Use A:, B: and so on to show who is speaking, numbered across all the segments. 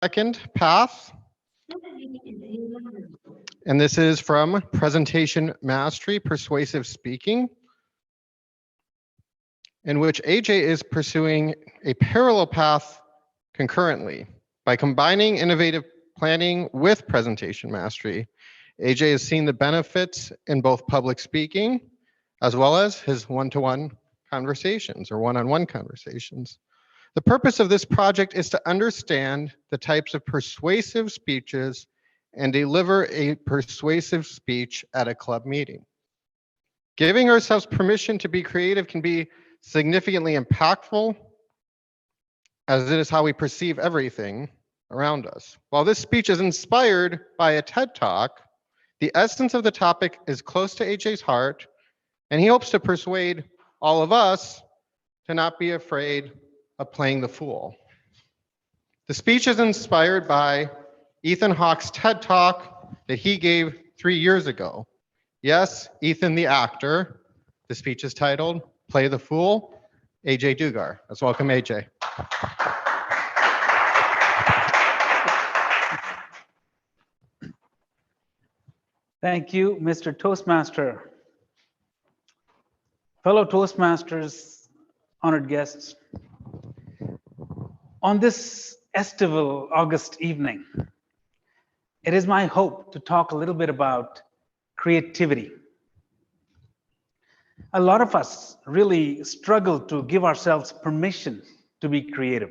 A: second path, and this is from Presentation Mastery, Persuasive Speaking, in which Ajay is pursuing a parallel path concurrently. By combining innovative planning with presentation mastery, Ajay has seen the benefits in both public speaking as well as his one-to-one conversations or one-on-one conversations. The purpose of this project is to understand the types of persuasive speeches and deliver a persuasive speech at a club meeting. Giving ourselves permission to be creative can be significantly impactful, as it is how we perceive everything around us. While this speech is inspired by a TED Talk, the essence of the topic is close to Ajay's heart, and he hopes to persuade all of us to not be afraid of playing the fool. The speech is inspired by Ethan Hawke's TED Talk that he gave 3 years ago. Yes, Ethan the actor. The speech is titled, Play the Fool, Ajay Dugar. Let's welcome Ajay.
B: Thank you, Mr. Toastmaster. Fellow Toastmasters, honored guests, on this estival August evening, it is my hope to talk a little bit about creativity. A lot of us really struggle to give ourselves permission to be creative.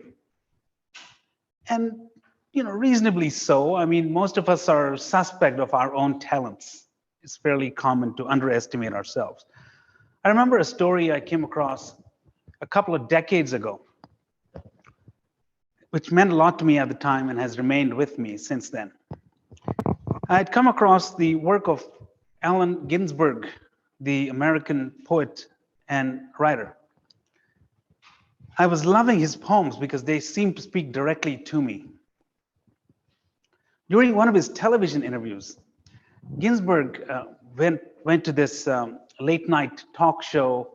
B: And reasonably so. I mean, most of us are suspect of our own talents. It's fairly common to underestimate ourselves. I remember a story I came across a couple of decades ago, which meant a lot to me at the time and has remained with me since then. I had come across the work of Allen Ginsberg, the American poet and writer. I was loving his poems because they seemed to speak directly to me. During one of his television interviews, Ginsberg went to this late night talk show,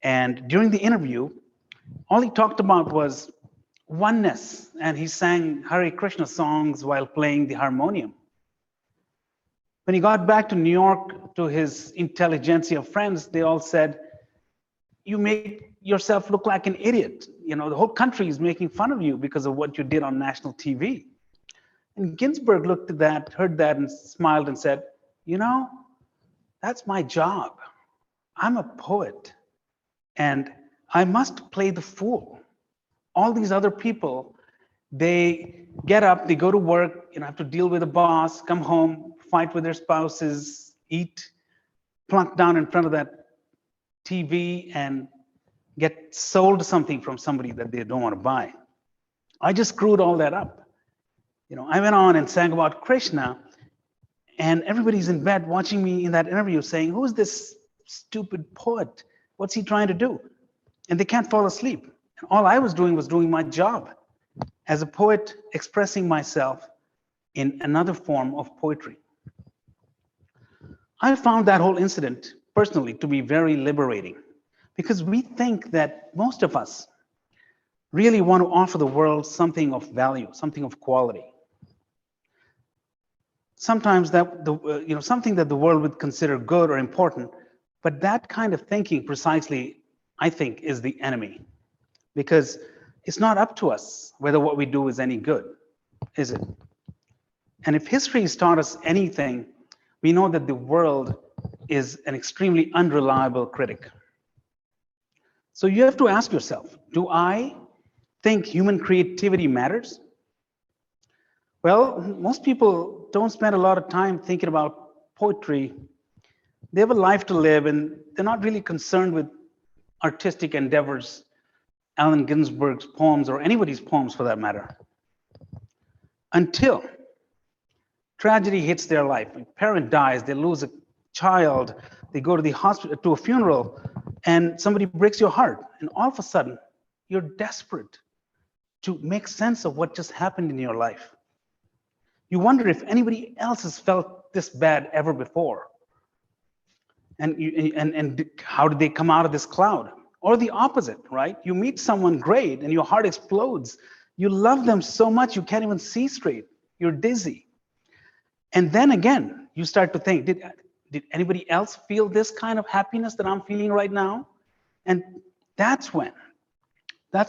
B: and during the interview, all he talked about was oneness, and he sang Hare Krishna songs while playing the harmonium. When he got back to New York to his intelligentsia friends, they all said, "You make yourself look like an idiot. The whole country is making fun of you because of what you did on national TV." And Ginsberg looked at that, heard that, and smiled and said, "That's my job. I'm a poet, and I must play the fool. All these other people, they get up, they go to work, have to deal with a boss, come home, fight with their spouses, eat, plunk down in front of that TV, and get sold something from somebody that they don't want to buy. I just screwed all that up. I went on and sang about Krishna, and everybody's in bed watching me in that interview saying, who's this stupid poet? What's he trying to do?" And they can't fall asleep. And all I was doing my job as a poet, expressing myself in another form of poetry. I found that whole incident personally to be very liberating, because we think that most of us really want to offer the world something of value, something of quality. Sometimes that something that the world would consider good or important, but that kind of thinking precisely, I think, is the enemy, because it's not up to us whether what we do is any good, is it? And if history has taught us anything, we know that the world is an extremely unreliable critic. So you have to ask yourself, do I think human creativity matters? Well, most people don't spend a lot of time thinking about poetry. They have a life to live, and they're not really concerned with artistic endeavors, Allen Ginsberg's poems, or anybody's poems for that matter, until tragedy hits their life. A parent dies, they lose a child, they go to the hospital, to a funeral, and somebody breaks your heart, and all of a sudden, you're desperate to make sense of what just happened in your life. You wonder if anybody else has felt this bad ever before. And how did they come out of this cloud? Or the opposite, right? You meet someone great and your heart explodes. You love them so much you can't even see straight. You're dizzy. And then again, you start to think, did anybody else feel this kind of happiness that I'm feeling right now? And that's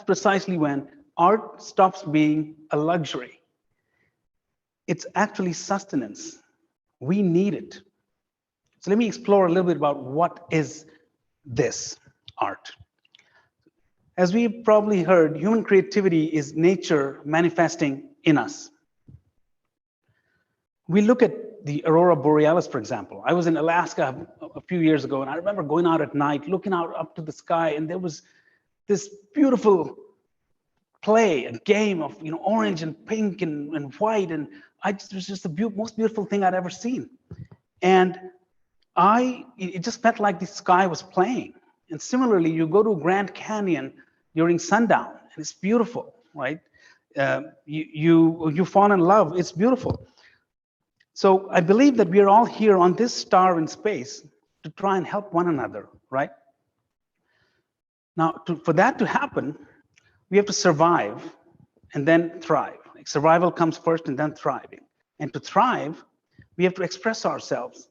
B: precisely when art stops being a luxury. It's actually sustenance. We need it. So let me explore a little bit about what is this art. As we've probably heard, human creativity is nature manifesting in us. We look at the aurora borealis, for example. I was in Alaska a few years ago, and I remember going out at night, looking out up to the sky, and there was this beautiful play, a game of orange and pink and white, and it was just the most beautiful thing I'd ever seen. And it just felt like the sky was playing. And similarly, you go to Grand Canyon during sundown, and it's beautiful, right? You fall in love, it's beautiful. So I believe that we are all here on this star in space to try and help one another, right? Now, for that to happen, we have to survive and then thrive. Like survival comes first and then thriving. And to thrive, we have to express ourselves.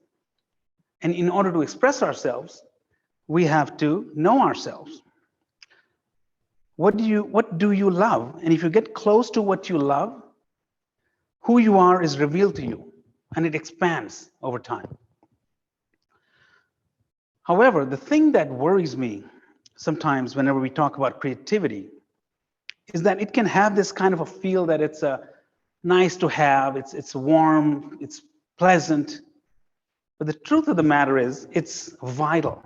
B: And in order to express ourselves, we have to know ourselves. What do you love? And if you get close to what you love, who you are is revealed to you, and it expands over time. However, the thing that worries me sometimes whenever we talk about creativity is that it can have this kind of a feel that it's nice to have, it's warm, it's pleasant. But the truth of the matter is, it's vital.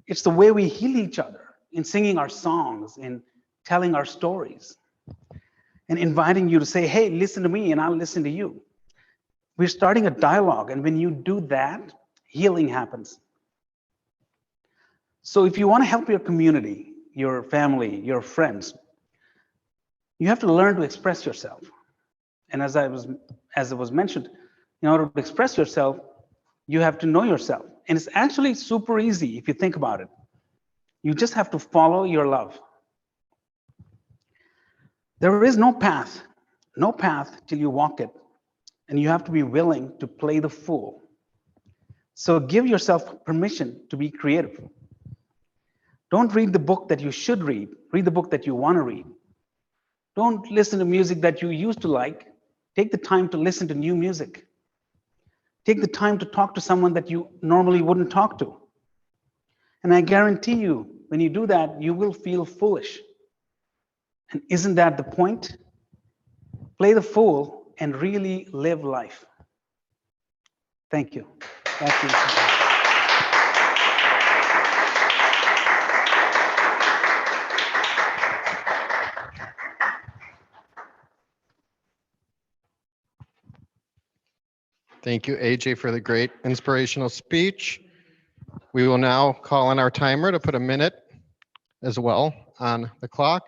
B: It's the way we heal each other in singing our songs, in telling our stories, and inviting you to say, hey, listen to me and I'll listen to you. We're starting a dialogue, and when you do that, healing happens. So if you want to help your community, your family, your friends, you have to learn to express yourself. And as it was mentioned, in order to express yourself, you have to know yourself. And it's actually super easy if you think about it. You just have to follow your love. There is no path till you walk it. And you have to be willing to play the fool. So give yourself permission to be creative. Don't read the book that you should read. Read the book that you want to read. Don't listen to music that you used to like. Take the time to listen to new music. Take the time to talk to someone that you normally wouldn't talk to. And I guarantee you, when you do that, you will feel foolish. And isn't that the point? Play the fool and really live life. Thank you. Back to you.
A: Thank you, AJ, for the great inspirational speech. We will now call on our timer to put a minute as well on the clock.